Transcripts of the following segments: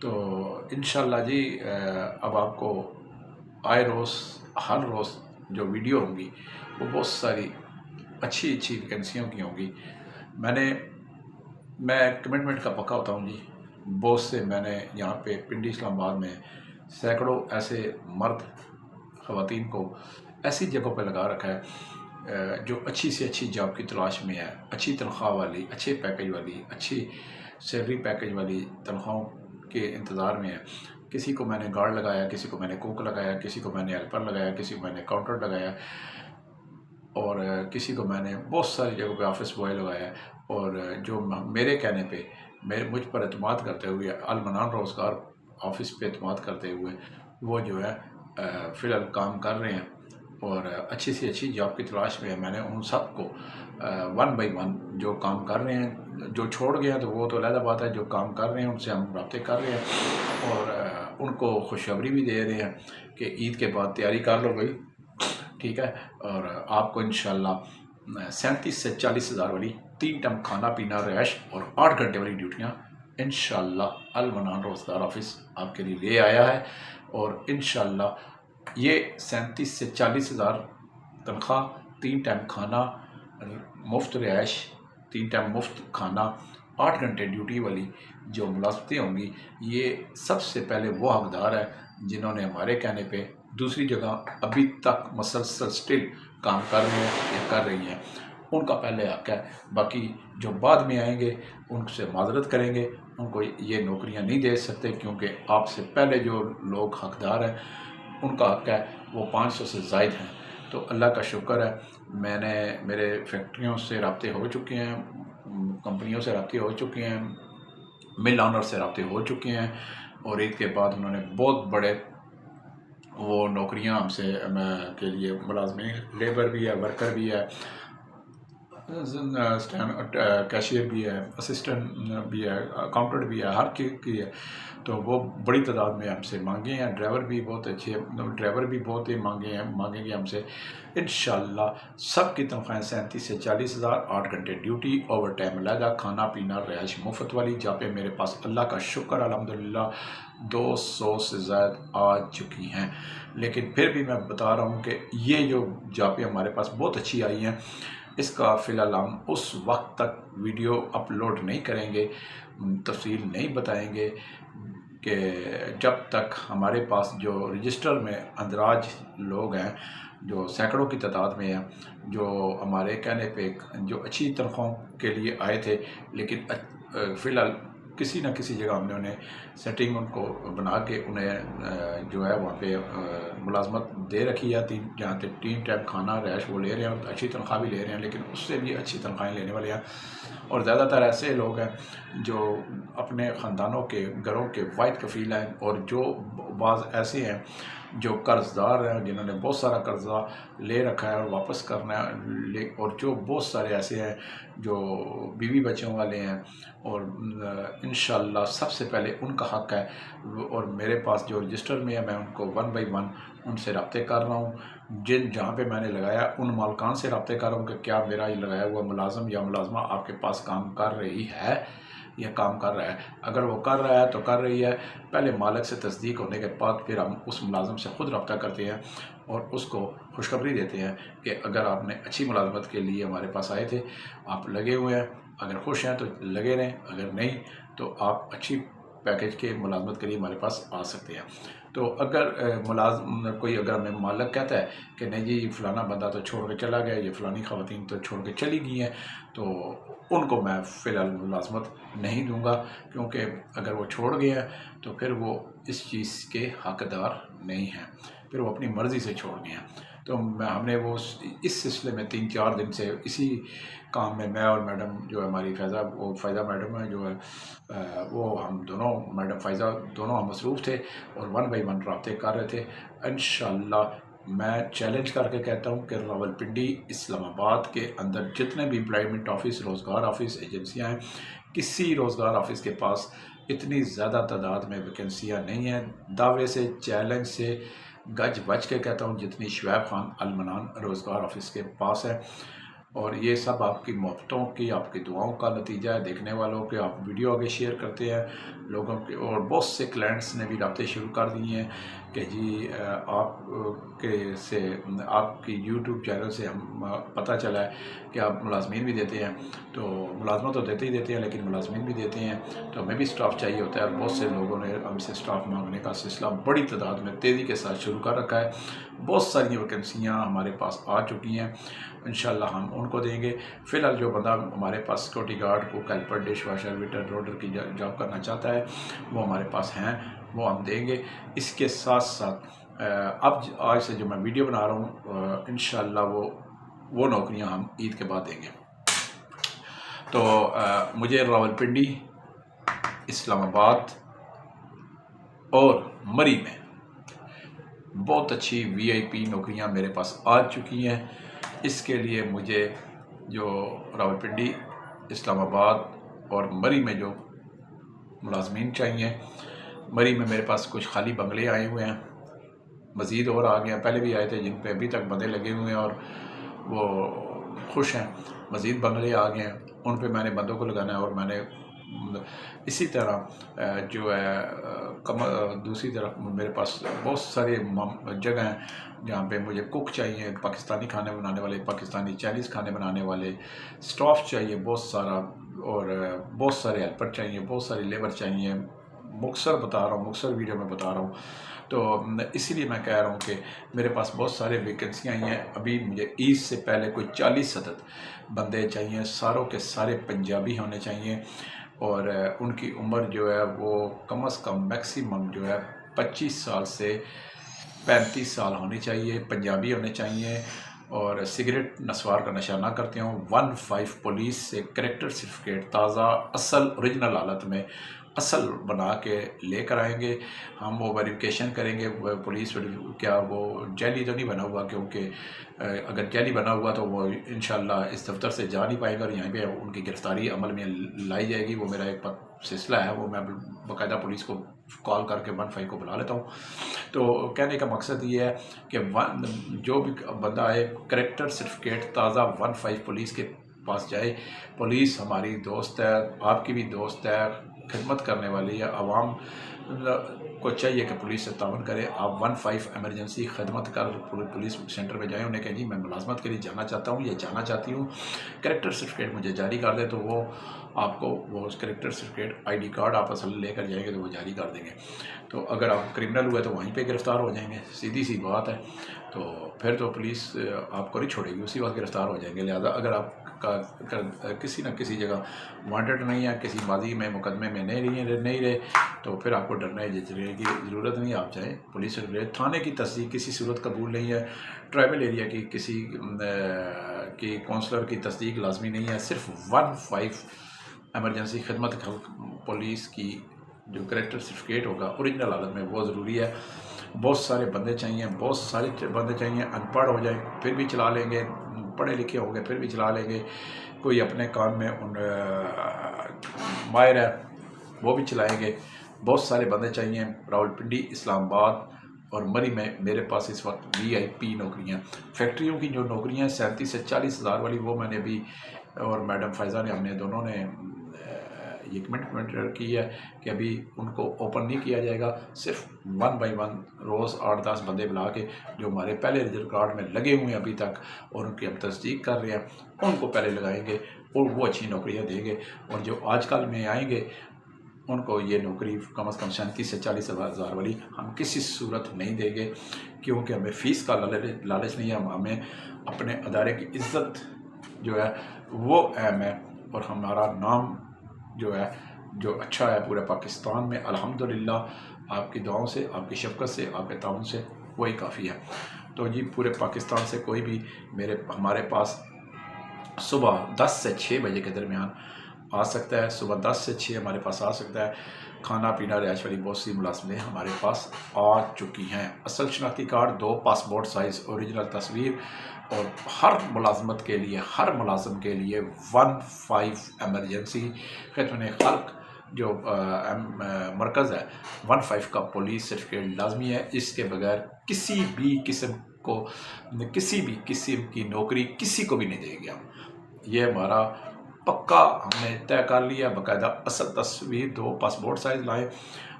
تو انشاءاللہ جی اب آپ کو آئے روز ہر روز جو ویڈیو ہوں گی وہ بہت ساری اچھی ویکینسیوں کی ہوں گی۔ میں کمٹمنٹ کا پکا ہوتا ہوں جی، بہت سے میں نے یہاں پہ پنڈی اسلام آباد میں سینکڑوں ایسے مرد خواتین کو ایسی جگہوں پہ لگا رکھا ہے جو اچھی سے اچھی جاب کی تلاش میں ہے، اچھی تنخواہ والی، اچھے پیکج والی، اچھی سیلری پیکج والی تنخواہوں کے انتظار میں ہے۔ کسی کو میں نے گارڈ لگایا، کسی کو میں نے کوک لگایا، کسی کو میں نے ہیلپر لگایا، کسی کو میں نے کاؤنٹر لگایا، اور کسی کو میں نے بہت ساری جگہوں پہ آفس بوائے لگایا۔ اور جو میرے کہنے پہ مجھ پر اعتماد کرتے ہوئے المنان روزگار آفس پہ اعتماد کرتے ہوئے وہ جو ہے فی الحال کام کر رہے ہیں اور اچھی سے اچھی جاب کی تلاش میں ہے۔ میں نے ان سب کو 1 بائی 1 جو کام کر رہے ہیں، جو چھوڑ گئے ہیں تو وہ تو علیحدہ بات ہے، جو کام کر رہے ہیں ان سے ہم رابطے کر رہے ہیں اور ان کو خوشخبری بھی دے رہے ہیں کہ عید کے بعد تیاری کر لو بھائی، ٹھیک ہے۔ اور آپ کو انشاءاللہ 37 سے 40 ہزار والی 3 ٹائم کھانا پینا رہائش اور 8 گھنٹے والی ڈیوٹیاں انشاءاللہ المنان روزگار آفس آپ کے لیے لے آیا ہے۔ اور انشاءاللہ یہ 37 سے 40 ہزار تنخواہ، 3 ٹائم کھانا، مفت رہائش، 3 ٹائم مفت کھانا، 8 گھنٹے ڈیوٹی والی جو ملازمتیں ہوں گی، یہ سب سے پہلے وہ حقدار ہے جنہوں نے ہمارے کہنے پہ دوسری جگہ ابھی تک مسلسل سٹل کام کر رہے ہیں یا کر رہی ہیں، ان کا پہلے حق ہے۔ باقی جو بعد میں آئیں گے ان سے معذرت کریں گے، ان کو یہ نوکریاں نہیں دے سکتے کیونکہ آپ سے پہلے جو لوگ حقدار ہیں ان کا حق ہے وہ 500 سے زائد ہیں۔ تو اللہ کا شکر ہے، میرے فیکٹریوں سے رابطے ہو چکے ہیں، کمپنیوں سے رابطے ہو چکے ہیں، مل آنر سے رابطے ہو چکے ہیں، اور عید کے بعد انہوں نے بہت بڑے وہ نوکریاں ہم سے کے لیے ملازمین، لیبر بھی ہے، ورکر بھی ہے، کیشیئر بھی ہے، اسسٹنٹ بھی ہے، اکاؤنٹنٹ بھی ہے، ہر کی ہے۔ تو وہ بڑی تعداد میں ہم سے مانگے ہیں، ڈرائیور بھی بہت اچھے، ڈرائیور بھی بہت ہی مانگیں گے ہم سے انشاءاللہ۔ سب کی تنخواہیں 37 سے 40 ہزار، 8 گھنٹے ڈیوٹی، اوور ٹائم علیحدہ، کھانا پینا رہائش مفت والی جابیں میرے پاس اللہ کا شکر الحمدللہ 200 سے زائد آ چکی ہیں۔ لیکن پھر بھی میں بتا رہا ہوں کہ یہ جو جابیں ہمارے پاس بہت اچھی آئی ہیں، اس کا فی الحال ہم اس وقت تک ویڈیو اپلوڈ نہیں کریں گے، تفصیل نہیں بتائیں گے کہ جب تک ہمارے پاس جو رجسٹر میں اندراج لوگ ہیں جو سینکڑوں کی تعداد میں ہیں، جو ہمارے کہنے پہ جو اچھی تنخواہوں کے لیے آئے تھے، لیکن فی الحال کسی نہ کسی جگہ ہم نے انہیں سیٹنگ ان کو بنا کے انہیں جو ہے وہاں پہ ملازمت دے رکھی ہے، جہاں پہ 3 ٹائم کھانا رہائش وہ لے رہے ہیں اور اچھی تنخواہ بھی لے رہے ہیں، لیکن اس سے بھی اچھی تنخواہیں لینے والے ہیں۔ اور زیادہ تر ایسے لوگ ہیں جو اپنے خاندانوں کے گھروں کے واحد کفیل ہیں، اور جو بعض ایسے ہیں جو قرض دار ہیں، جنہوں نے بہت سارا قرضہ لے رکھا ہے اور واپس کرنا ہے، اور جو بہت سارے ایسے ہیں جو بیوی بچوں والے ہیں، اور انشاءاللہ سب سے پہلے ان کا حق ہے۔ اور میرے پاس جو رجسٹر میں ہے میں ان کو 1 بائی 1 ان سے رابطے کر رہا ہوں، جہاں پہ میں نے لگایا ان مالکان سے رابطے کر رہا ہوں کہ کیا میرا یہ لگایا ہوا ملازم یا ملازمہ آپ کے پاس کام کر رہی ہے یا کام کر رہا ہے۔ اگر وہ کر رہا ہے تو کر رہی ہے، پہلے مالک سے تصدیق ہونے کے بعد پھر ہم اس ملازم سے خود رابطہ کرتے ہیں اور اس کو خوشخبری دیتے ہیں کہ اگر آپ نے اچھی ملازمت کے لیے ہمارے پاس آئے تھے، آپ لگے ہوئے ہیں، اگر خوش ہیں تو لگے رہیں، اگر نہیں تو آپ اچھی پیکج کے ملازمت کے لیے ہمارے پاس آ سکتے ہیں۔ تو اگر کوئی اگر ہمیں مالک کہتا ہے کہ نہیں جی فلانا بندہ تو چھوڑ کے چلا گیا، یہ فلانی خواتین تو چھوڑ کے چلی گئی ہیں، تو ان کو میں فی الحال ملازمت نہیں دوں گا، کیونکہ اگر وہ چھوڑ گئے ہیں تو پھر وہ اس چیز کے حقدار نہیں ہیں، پھر وہ اپنی مرضی سے چھوڑ گئے ہیں۔ تو ہم نے وہ اس سلسلے میں 3-4 دن سے اسی کام میں اور میڈم جو ہے ہماری فائزہ میڈم ہے جو ہے وہ ہم دونوں میڈم فائزہ دونوں ہم مصروف تھے اور 1 بائی 1 رابطے کر رہے تھے۔ انشاءاللہ میں چیلنج کر کے کہتا ہوں کہ راولپنڈی اسلام آباد کے اندر جتنے بھی امپلائمنٹ آفس، روزگار آفس، ایجنسیاں ہیں، کسی روزگار آفس کے پاس اتنی زیادہ تعداد میں ویکنسیاں نہیں ہیں۔ دعوے سے، چیلنج سے، گج بج کے کہتا ہوں جتنی شعیب خان المنان روزگار آفس کے پاس ہے، اور یہ سب آپ کی محبتوں کی، آپ کی دعاؤں کا نتیجہ ہے، دیکھنے والوں کے آپ ویڈیو آگے شیئر کرتے ہیں لوگوں کے، اور بہت سے کلائنٹس نے بھی رابطے شروع کر دیے ہیں کہ جی آپ کے سے آپ کی یوٹیوب چینل سے ہم پتہ چلا ہے کہ آپ ملازمین بھی دیتے ہیں، تو ملازمت تو دیتے ہی دیتے ہیں لیکن ملازمین بھی دیتے ہیں، تو ہمیں بھی سٹاف چاہیے ہوتا ہے، اور بہت سے لوگوں نے ہم سے سٹاف مانگنے کا سلسلہ بڑی تعداد میں تیزی کے ساتھ شروع کر رکھا ہے۔ بہت ساری ویکنسیاں ہمارے پاس آ چکی ہیں، انشاءاللہ ہم ان کو دیں گے۔ فی الحال جو بندہ ہمارے پاس سیکورٹی گارڈ کو کیلپر، ڈش واشر، ویٹر، روڈر کی جاب کرنا چاہتا ہے وہ ہمارے پاس ہیں، وہ ہم دیں گے۔ اس کے ساتھ ساتھ اب آج سے جو میں ویڈیو بنا رہا ہوں انشاءاللہ وہ نوکریاں ہم عید کے بعد دیں گے۔ تو مجھے راولپنڈی، اسلام آباد اور مری میں بہت اچھی وی آئی پی نوکریاں میرے پاس آ چکی ہیں۔ اس کے لیے مجھے جو راولپنڈی، اسلام آباد اور مری میں جو ملازمین چاہیے، مری میں میرے پاس کچھ خالی بنگلے آئے ہوئے ہیں، مزید اور آ گئے ہیں، پہلے بھی آئے تھے جن پہ ابھی تک بندے لگے ہوئے ہیں اور وہ خوش ہیں، مزید بنگلے آ گئے ہیں، ان پہ میں نے بندوں کو لگانا ہے، اور میں نے اسی طرح جو ہے دوسری طرف میرے پاس بہت سارے جگہ ہیں جہاں پہ مجھے کوک چاہیے، پاکستانی کھانے بنانے والے، پاکستانی چائنیز کھانے بنانے والے، سٹاف چاہیے بہت سارا، اور بہت سارے ہیلپر چاہیے، بہت ساری لیبر چاہیے، مختصر بتا رہا ہوں، مختصر ویڈیو میں بتا رہا ہوں۔ تو اسی لیے میں کہہ رہا ہوں کہ میرے پاس بہت سارے ویکنسیاں آئی ہیں، ابھی مجھے عید سے پہلے کوئی 40 عدد بندے چاہیے، ساروں کے سارے پنجابی ہونے چاہیے، اور ان کی عمر جو ہے وہ کم از کم میکسیمم جو ہے 25 سال سے 35 سال ہونی چاہیے، پنجابی ہونے چاہیے، اور سگریٹ نسوار کا نشہ نہ کرتے ہوں۔ 15 پولیس سے کریکٹر سرٹیفکیٹ تازہ اصل اوریجنل حالت میں اصل بنا کے لے کر آئیں گے، ہم وہ ویریفیکیشن کریں گے پولیس کیا وہ جعلی تو نہیں بنا ہوا، کیونکہ اگر جعلی بنا ہوا تو وہ انشاءاللہ اس دفتر سے جا نہیں پائے گا، اور یہیں پہ ان کی گرفتاری عمل میں لائی جائے گی۔ وہ میرا ایک سلسلہ ہے، وہ میں باقاعدہ پولیس کو کال کر کے 15 کو بلا لیتا ہوں۔ تو کہنے کا مقصد یہ ہے کہ جو بھی بندہ آئے کریکٹر سرٹیفکیٹ تازہ 15 پولیس کے پاس جائے۔ پولیس ہماری دوست ہے، آپ کی بھی دوست ہے، خدمت کرنے والی ہے، عوام کو چاہیے کہ پولیس سے تعاون کرے۔ آپ 15 ایمرجنسی خدمت کر پولیس سینٹر میں جائیں، انہیں کہیں جی میں ملازمت کے لیے جانا چاہتا ہوں یا جانا چاہتی ہوں، کریکٹر سرٹیفکیٹ مجھے جاری کر دے، تو وہ آپ کو وہ character certificate I D card آپ اصل لے کر جائیں گے تو وہ جاری کر دیں گے۔ تو اگر آپ کرمنل ہوئے تو وہیں پہ گرفتار ہو جائیں گے، سیدھی سی بات ہے، تو پھر تو پولیس آپ کو نہیں چھوڑے گی، اسی وقت گرفتار ہو جائیں گے۔ لہذا اگر آپ کا کسی نہ کسی جگہ وانٹڈ نہیں ہے، کسی ماضی میں مقدمے میں نہیں رہے، تو پھر آپ کو ڈرنے کی ضرورت نہیں، آپ چاہیں پولیس تھانے کی تصدیق کسی صورت قبول نہیں ہے، ٹرائبل ایریا کی کسی کی کونسلر کی تصدیق لازمی نہیں ہے، صرف 15 ایمرجنسی خدمت پولیس کی جو کریکٹر سرٹیفکیٹ ہوگا اوریجنل حالت میں وہ ضروری ہے۔ بہت سارے بندے چاہیے، بہت سارے بندے چاہیے، ان پڑھ ہو جائیں پھر بھی چلا لیں گے، پڑھے لکھے ہوں گے پھر بھی چلا لیں گے، کوئی اپنے کام میں ماہر ہے وہ بھی چلائیں گے۔ بہت سارے بندے چاہیے، راولپنڈی، اسلام آباد اور مری میں میرے پاس اس وقت وی آئی پی نوکریاں، فیکٹریوں کی جو نوکریاں 37 سے 40 ہزار والی، وہ میں نے بھی اور میڈم فائزہ نے، ہم نے دونوں نے یہ کمنٹمنٹ کی ہے کہ ابھی ان کو اوپن نہیں کیا جائے گا، صرف 1 بائی 1 روز 8-10 بندے بلا کے جو ہمارے پہلے رجسٹر کارڈ میں لگے ہوئے ہیں ابھی تک اور ان کی ہم تصدیق کر رہے ہیں، ان کو پہلے لگائیں گے اور وہ اچھی نوکریاں دیں گے، اور جو آج کل میں آئیں گے ان کو یہ نوکری کم از کم 37 سے 40 ہزار والی ہم کسی صورت نہیں دیں گے، کیونکہ ہمیں فیس کا لالچ نہیں ہے، ہمیں اپنے ادارے کی عزت جو ہے وہ اہم ہے، اور ہمارا نام جو ہے جو اچھا ہے پورے پاکستان میں الحمدللہ، آپ کی دعاؤں سے، آپ کی شفقت سے، آپ کے تعاون سے وہی کافی ہے۔ تو جی پورے پاکستان سے کوئی بھی ہمارے پاس صبح 10 سے 6 بجے کے درمیان آ سکتا ہے، صبح 10 سے 6 ہمارے پاس آ سکتا ہے۔ کھانا پینا رہائش والی بہت سی ملازمتیں ہمارے پاس آ چکی ہیں، اصل شناختی کارڈ، 2 پاسپورٹ سائز اوریجنل تصویر، اور ہر ملازمت کے لیے، ہر ملازم کے لیے 15 ایمرجنسی خدمت خلق جو مرکز ہے 15 کا پولیس سرٹیفکیٹ لازمی ہے، اس کے بغیر کسی بھی قسم کو کسی بھی قسم کی نوکری کسی کو بھی نہیں دیں گے ہم. یہ ہمارا پکا ہم نے طے کر لیا. باقاعدہ اصل تصویر 2 پاسپورٹ سائز لائیں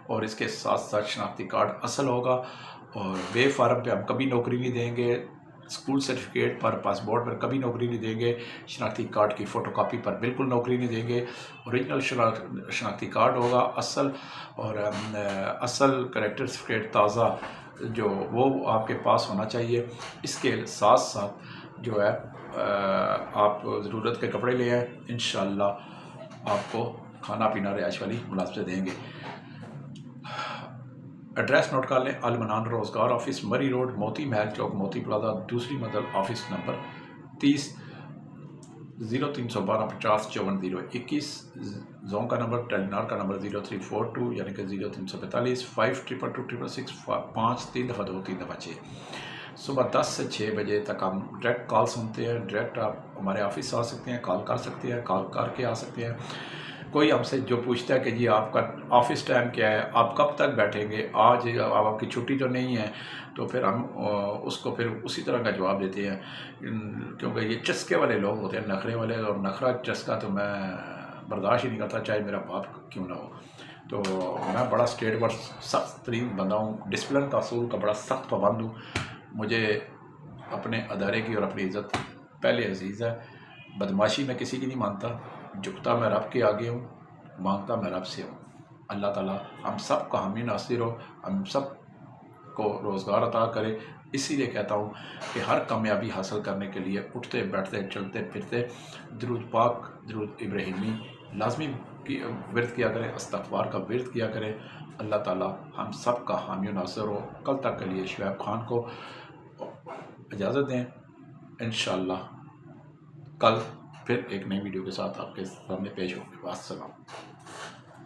اور اس کے ساتھ ساتھ شناختی کارڈ اصل ہوگا. اور بے فارم پہ ہم کبھی نوکری نہیں دیں گے. اسکول سرٹیفکیٹ پر پاسپورٹ پر کبھی نوکری نہیں دیں گے. شناختی کارڈ کی فوٹو کاپی پر بالکل نوکری نہیں دیں گے. اوریجنل شناختی کارڈ ہوگا اصل، اور اصل کریکٹر سرٹیفکیٹ تازہ جو وہ آپ کے پاس ہونا چاہیے. اس کے ساتھ ساتھ جو ہے آپ ضرورت کے کپڑے لے آئیں. انشاءاللہ آپ کو کھانا پینا رہائش والی ملازمتیں دیں گے. ایڈریس نوٹ کر لیں: المنان روزگار آفس، مری روڈ، موتی محل چوک، موتی پلازا، دوسری منزل، آفس نمبر 30، 0312 50 54 021. زون کا نمبر، ٹیلینار کا نمبر 0342 یعنی کہ 0345 5222 5 3 دفعہ 2 3 دفعہ 6. صبح 10 سے 6 بجے تک ہم ڈائریکٹ کال سنتے ہیں. ڈائریکٹ آپ ہمارے آفس آ سکتے ہیں، کال کر سکتے ہیں، کال کر کے آ سکتے ہیں. کوئی ہم سے جو پوچھتا ہے کہ جی آپ کا آفس ٹائم کیا ہے، آپ کب تک بیٹھیں گے، آج آپ کی چھٹی تو نہیں ہے، تو پھر ہم اس کو پھر اسی طرح کا جواب دیتے ہیں. کیونکہ یہ چسکے والے لوگ ہوتے ہیں، نخرے والے، اور نخرہ چسکا تو میں برداشت ہی نہیں کرتا، چاہے میرا باپ کیوں نہ ہو. تو میں بڑا اسٹیٹ ورڈ سخت ترین بندہ ہوں، ڈسپلن کا اصول کا بڑا سخت پابند ہوں. مجھے اپنے ادارے کی اور اپنی عزت پہلے عزیز ہے. بدماشی میں کسی کی نہیں مانتا. جھکتا میں رب کے آگے ہوں، مانگتا میں رب سے ہوں. اللہ تعالیٰ ہم سب کا حامی ناصر ہو، ہم سب کو روزگار عطا کرے. اسی لیے کہتا ہوں کہ ہر کامیابی حاصل کرنے کے لیے اٹھتے بیٹھتے چلتے پھرتے درود پاک، درود ابراہیمی لازمی ورد کیا کرے، استغفار کا ورد کیا کرے. اللہ تعالیٰ ہم سب کا حامی و ناصر ہو. کل تک کے لیے شعیب خان کو اجازت دیں. انشاءاللہ کل پھر ایک نئی ویڈیو کے ساتھ آپ کے سامنے پیش ہوں گے. السلام.